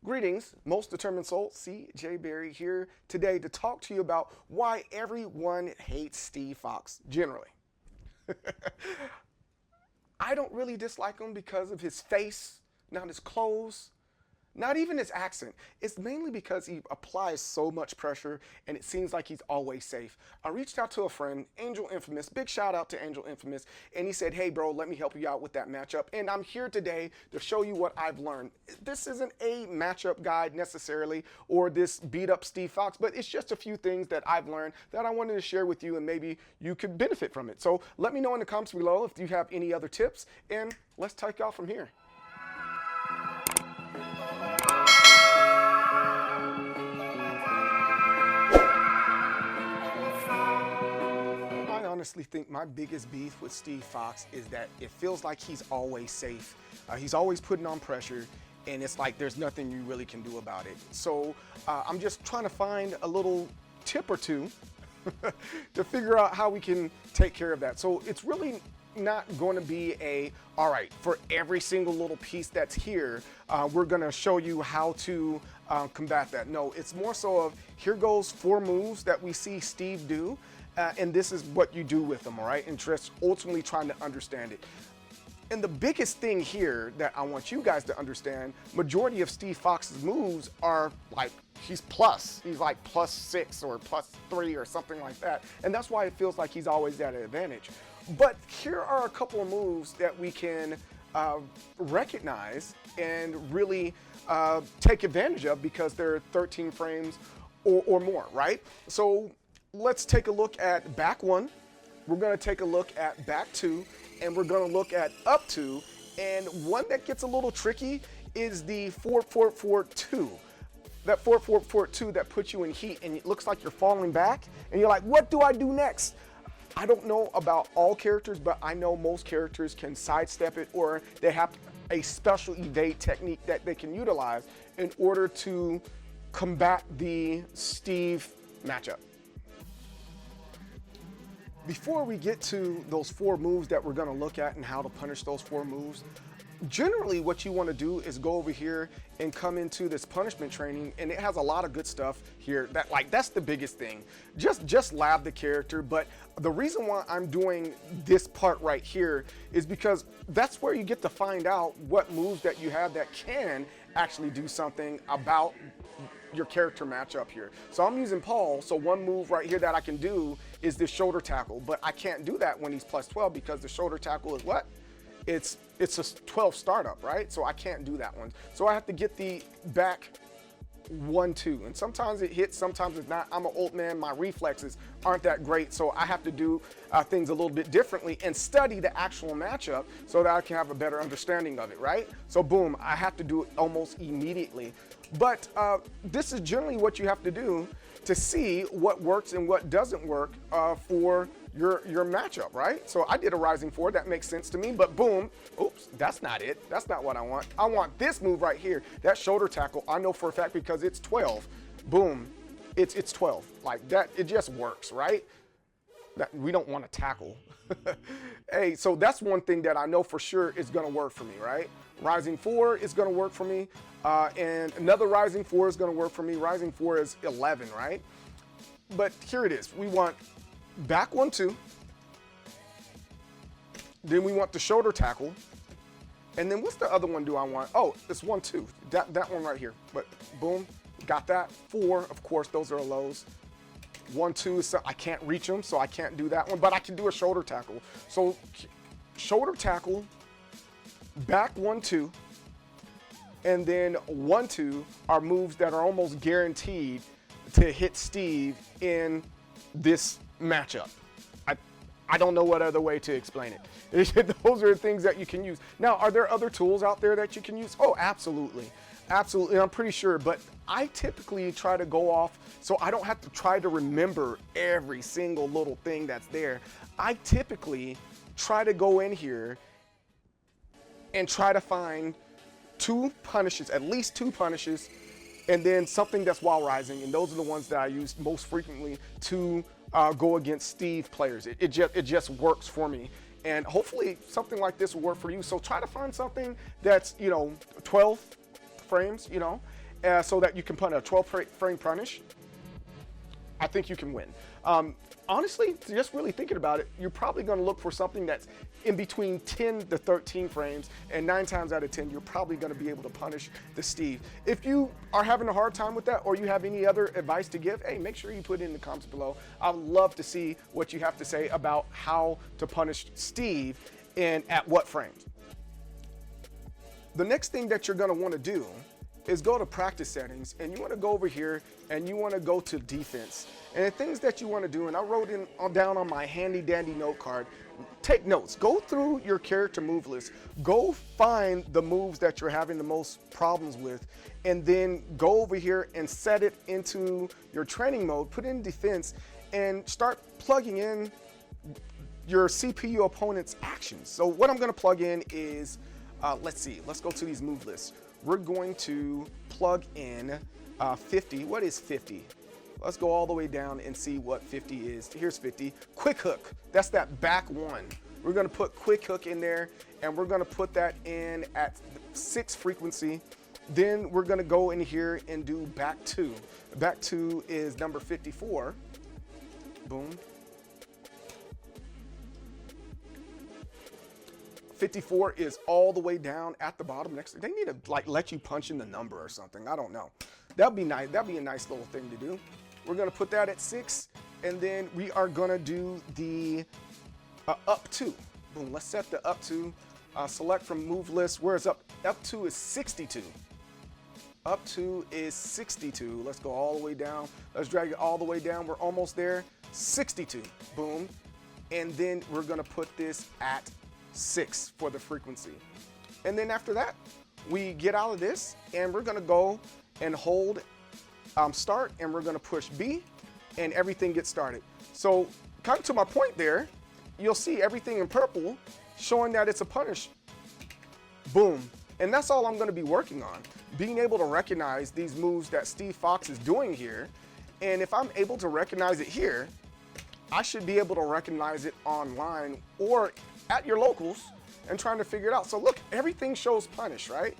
Greetings, most determined soul, C.J. Berry here today to talk to you about why everyone hates Steve Fox generally. I don't really dislike him because of his face, not his clothes, not even his accent. It's mainly because he applies so much pressure and it seems like he's always safe. I reached out to a friend, Angel Infamous, big shout out to Angel Infamous, and he said, hey bro, let me help you out with that matchup. And I'm here today to show you what I've learned. This isn't a matchup guide necessarily or this beat up Steve Fox, but it's just a few things that I've learned that I wanted to share with you and maybe you could benefit from it. So let me know in the comments below if you have any other tips and let's take off from here. I honestly think my biggest beef with Steve Fox is that it feels like he's always safe. He's always putting on pressure, and it's like there's nothing you really can do about it. So I'm just trying to find a little tip or two to figure out how we can take care of that. So it's really not going to be all right, for every single little piece that's here, we're going to show you how to combat that. No, it's more so of here goes 4 moves that we see Steve do. And this is what you do with them, all right? And just ultimately trying to understand it. And the biggest thing here that I want you guys to understand, majority of Steve Fox's moves are like, he's like +6 or +3 or something like that. And that's why it feels like he's always at an advantage. But here are a couple of moves that we can recognize and really take advantage of because they're 13 frames or more, right? So let's take a look at back 1. We're going to take a look at back 2, and we're going to look at up 2. And one that gets a little tricky is the 4-4-4-2. That 4-4-4-2 that puts you in heat, and it looks like you're falling back, and you're like, what do I do next? I don't know about all characters, but I know most characters can sidestep it, or they have a special evade technique that they can utilize in order to combat the Steve matchup. Before we get to those 4 moves that we're going to look at and how to punish those 4 moves, generally what you want to do is go over here and come into this punishment training, and it has a lot of good stuff here. That's the biggest thing. Just lab the character, but the reason why I'm doing this part right here is because that's where you get to find out what moves that you have that can actually do something about your character matchup here. So I'm using Paul, so one move right here that I can do is this shoulder tackle, but I can't do that when he's +12 because the shoulder tackle is what? It's a 12 startup, right? So I can't do that one. So I have to get the back 1-2, and sometimes it hits, sometimes it's not. I'm an old man, my reflexes aren't that great, so I have to do things a little bit differently and study the actual matchup so that I can have a better understanding of it, right? So boom, I have to do it almost immediately. But this is generally what you have to do to see what works and what doesn't work for your matchup, right? So I did a rising 4, that makes sense to me, but boom, oops, that's not it. That's not what I want. I want this move right here, that shoulder tackle. I know for a fact because it's 12. Boom, it's 12. Like that, it just works, right? That we don't want to tackle. Hey, so that's one thing that I know for sure is gonna work for me, right? Rising 4 is gonna work for me, and another rising 4 is gonna work for me. Rising 4 is 11, right? But here it is. We want back 1-2, then we want the shoulder tackle, and then what's the other one do I want? Oh, it's 1-2, that one right here. But boom, got that. 4, of course, those are lows. 1-2 is, I can't reach them, so I can't do that one, but I can do a shoulder tackle. So shoulder tackle, back 1-2, and then 1-2 are moves that are almost guaranteed to hit Steve in this matchup. I don't know what other way to explain it. Those are things that you can use. Now, are there other tools out there that you can use? Oh, absolutely. Absolutely, I'm pretty sure, but I typically try to go off so I don't have to try to remember every single little thing that's there. I typically try to go in here and try to find 2 punishes, at least 2 punishes, and then something that's while rising, and those are the ones that I use most frequently to go against Steve players. It just works for me. And hopefully something like this will work for you. So try to find something that's, 12 frames, so that you can put a 12 frame punish, I think you can win. Honestly, just really thinking about it, you're probably going to look for something that's in between 10 to 13 frames, and 9 times out of 10, you're probably going to be able to punish the Steve. If you are having a hard time with that, or you have any other advice to give, hey, make sure you put it in the comments below. I'd love to see what you have to say about how to punish Steve and at what frames. The next thing that you're going to want to do is go to practice settings, and you want to go over here and you want to go to defense. And the things that you want to do, and I wrote down on my handy dandy note card, take notes, go through your character move list, go find the moves that you're having the most problems with, and then go over here and set it into your training mode, put in defense, and start plugging in your CPU opponent's actions. So what I'm going to plug in is, let's see, let's go to these move lists. We're going to plug in 50. What is 50? Let's go all the way down and see what 50 is. Here's 50. Quick hook. That's that back one. We're going to put quick hook in there, and we're going to put that in at 6 frequency. Then we're going to go in here and do back 2. Back 2 is number 54. Boom. 54 is all the way down at the bottom. Next, they need to like let you punch in the number or something. I don't know. That'd be nice. That'd be a nice little thing to do. We're gonna put that at 6, and then we are gonna do the up 2. Boom. Let's set the up 2. Select from move list. Where's up? Up 2 is 62. Up 2 is 62. Let's go all the way down. Let's drag it all the way down. We're almost there. 62. Boom. And then we're gonna put this at 6 for the frequency. And then after that, we get out of this, and we're gonna go and hold start, and we're gonna push B, and everything gets started. So coming to my point there, you'll see everything in purple showing that it's a punish. Boom. And that's all I'm gonna be working on, being able to recognize these moves that Steve Fox is doing here. And if I'm able to recognize it here, I should be able to recognize it online or at your locals and trying to figure it out. So look, everything shows punish, right?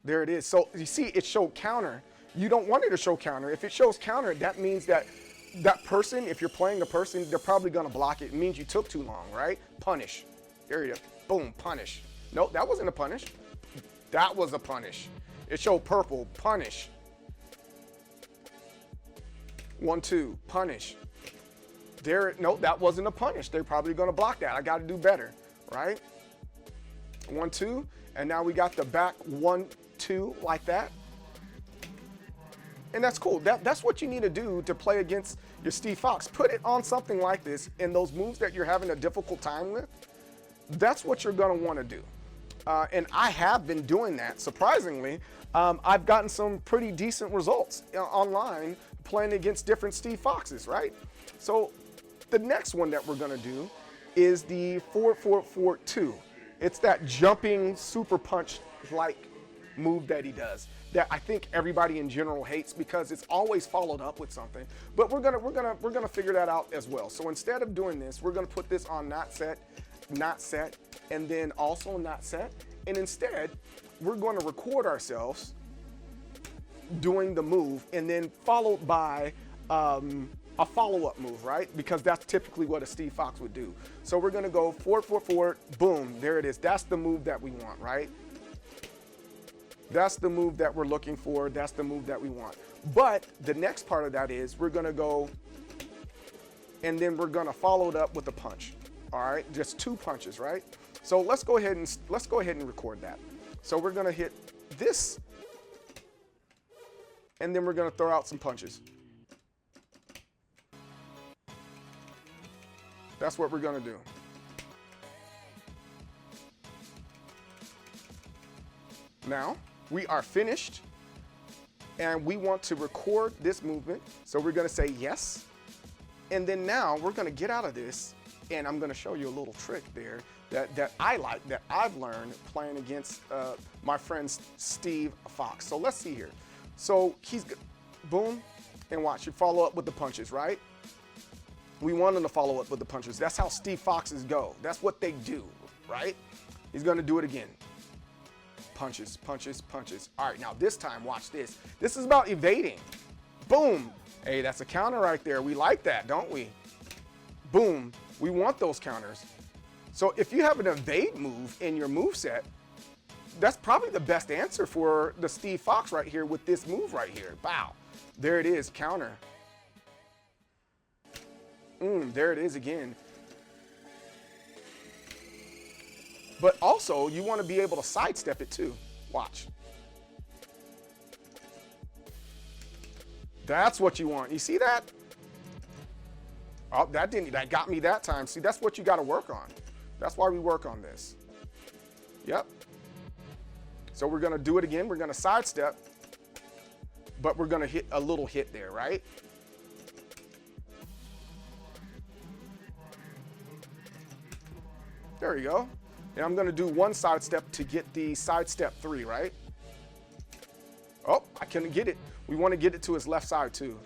There it is. So you see it showed counter. You don't want it to show counter. If it shows counter, that means that that person, if you're playing a person, they're probably gonna block it. It means you took too long, right? Punish. There you go. Boom, punish. Nope, that wasn't a punish. That was a punish. It showed purple, punish. 1, 2, punish. There, no, that wasn't a punish. They're probably gonna block that. I gotta do better, right? 1, 2, and now we got the back 1, 2 like that. And that's cool. That's what you need to do to play against your Steve Fox. Put it on something like this, and those moves that you're having a difficult time with, that's what you're gonna wanna do. And I have been doing that, surprisingly. I've gotten some pretty decent results online playing against different Steve Foxes, right? So the next one that we're gonna do is the 4-4-4-2. It's that jumping super punch like move that he does that I think everybody in general hates because it's always followed up with something. But we're gonna figure that out as well. So instead of doing this, we're gonna put this on not set, and then also not set. And instead, we're going to record ourselves doing the move, and then followed by a follow-up move, right? Because that's typically what a Steve Fox would do. So we're gonna go 4-4-4, boom, there it is. That's the move that we want, right? That's the move that we're looking for. That's the move that we want. But the next part of that is we're gonna go, and then we're gonna follow it up with a punch. All right, just 2 punches, right? So let's go ahead and record that. So we're gonna hit this, and then we're gonna throw out some punches. That's what we're gonna do. Now, we are finished, and we want to record this movement. So we're gonna say yes, and then now we're gonna get out of this, and I'm gonna show you a little trick there that I like, that I've learned playing against my friend Steve Fox. So let's see here. So he's, boom, and watch, you follow up with the punches, right? We want him to follow up with the punches. That's how Steve Foxes go. That's what they do, right? He's gonna do it again. punches, punches, punches. All right, now this time, watch this. This is about evading. Boom. Hey, that's a counter right there. We like that, don't we? Boom. We want those counters. So if you have an evade move in your moveset, that's probably the best answer for the Steve Fox right here with this move right here. Bow. There it is, counter. There it is again. But also, you want to be able to sidestep it too. Watch. That's what you want. You see that? Oh, that got me that time. See, that's what you got to work on. That's why we work on this. Yep. So we're going to do it again. We're going to sidestep, but we're going to hit a little hit there, right? There you go. And I'm going to do one sidestep to get the sidestep 3, right? Oh, I couldn't get it. We want to get it to his left side too.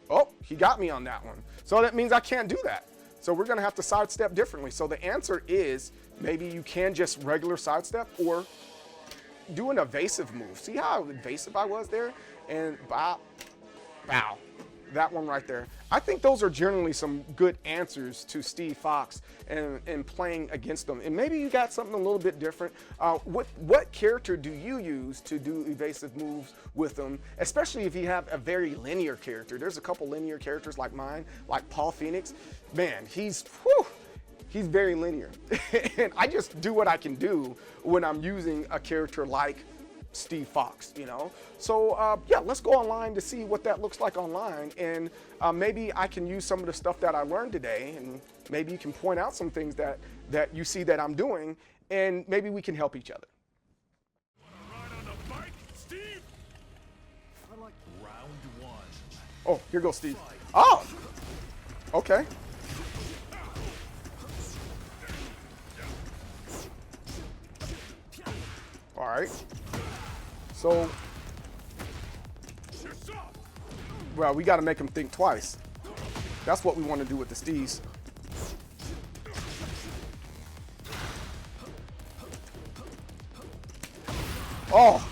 Oh, he got me on that one. So that means I can't do that. So we're going to have to sidestep differently. So the answer is maybe you can just regular sidestep or do an evasive move. See how evasive I was there? And bow, bow. That one right there. I think those are generally some good answers to Steve Fox and playing against them. And maybe you got something a little bit different. What character do you use to do evasive moves with them, especially if you have a very linear character? There's a couple linear characters like mine, like Paul Phoenix. Man, he's very linear. And I just do what I can do when I'm using a character like Steve Fox, you know? So yeah, let's go online to see what that looks like online, and maybe I can use some of the stuff that I learned today, and maybe you can point out some things that you see that I'm doing, and maybe we can help each other. Ride on the bike, Steve? I like round 1. Oh, here goes Steve. Oh, okay. All right. So, well, we got to make him think twice. That's what we want to do with the Steves. Oh.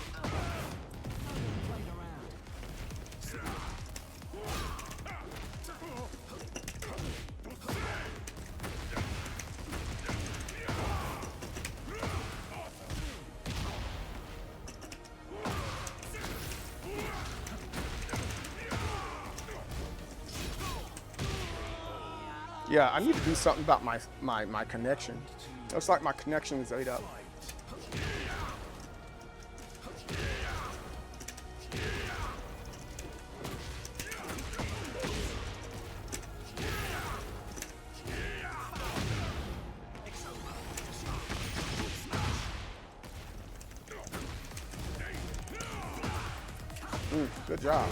Yeah, I need to do something about my connection. Looks like my connection is ate up. Good job.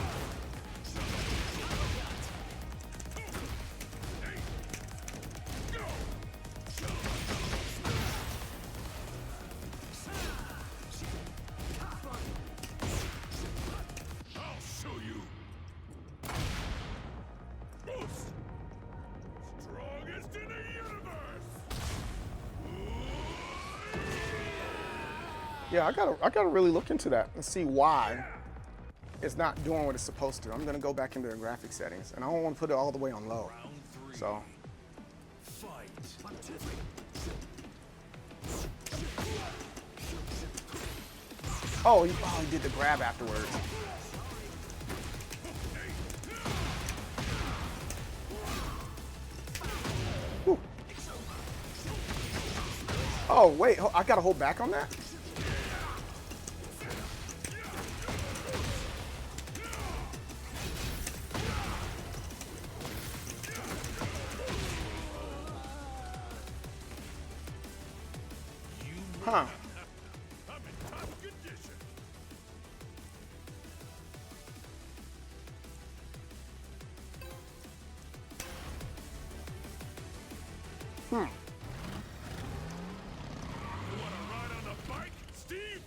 Yeah, I gotta really look into that and see why it's not doing what it's supposed to. I'm gonna go back into the graphic settings, and I don't want to put it all the way on low. So. Oh, he did the grab afterwards. Whew. Oh, wait, I gotta hold back on that? Huh. You wanna ride on the bike, Steve?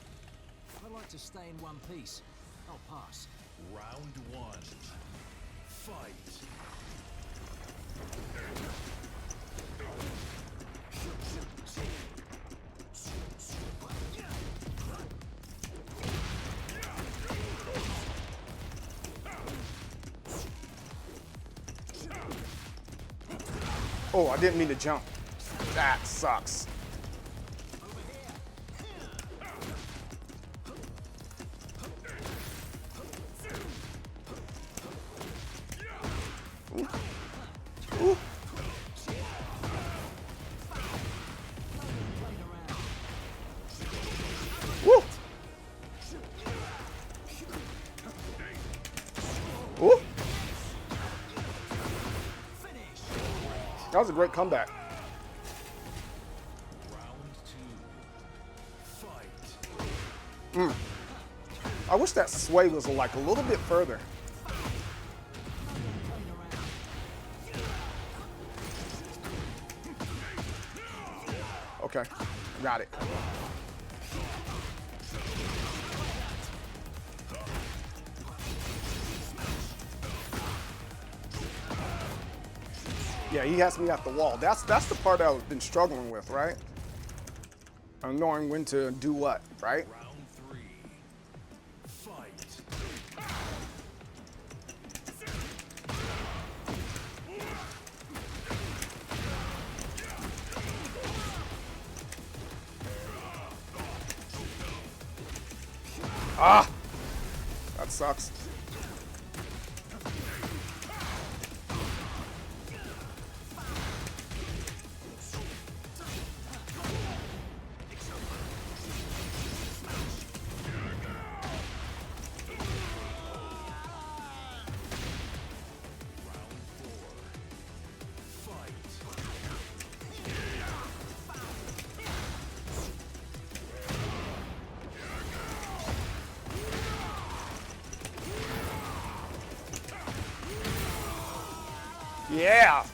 I'd like to stay in one piece. I'll pass. Round 1. Fight. Oh, I didn't mean to jump. That sucks. Ooh. Ooh. Woo. Ooh. That was a great comeback. I wish that sway was like a little bit further. Okay, got it. Yeah, he has me at the wall. That's the part I've been struggling with, right? I'm knowing when to do what, right? Round 3. Fight. Ah, that sucks. Yeah,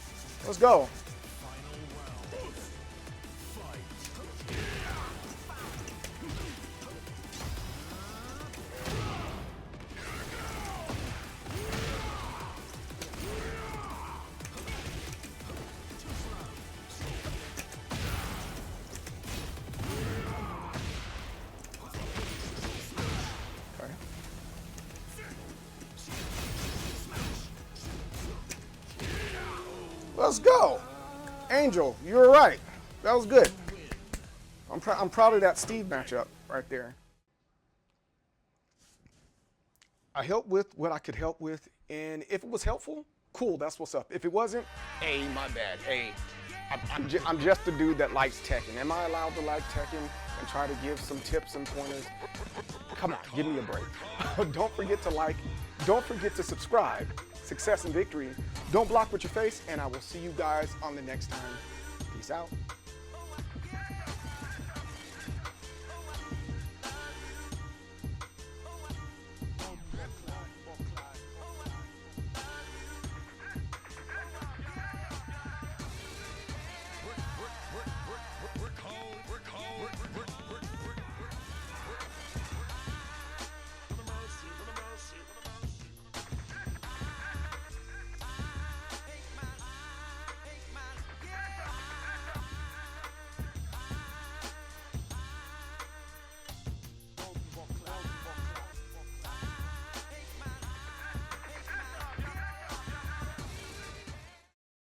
let's go. Okay. Let's go. Angel, you were right. That was good. I'm proud of that Steve matchup right there. I helped with what I could help with, and if it was helpful, cool, that's what's up. If it wasn't, hey, my bad. Hey, I'm just a dude that likes Tekken. Am I allowed to like Tekken and try to give some tips and pointers? Come on, give me a break. Don't forget to like, don't forget to subscribe. Success and victory. Don't block with your face, and I will see you guys on the next time. Peace out.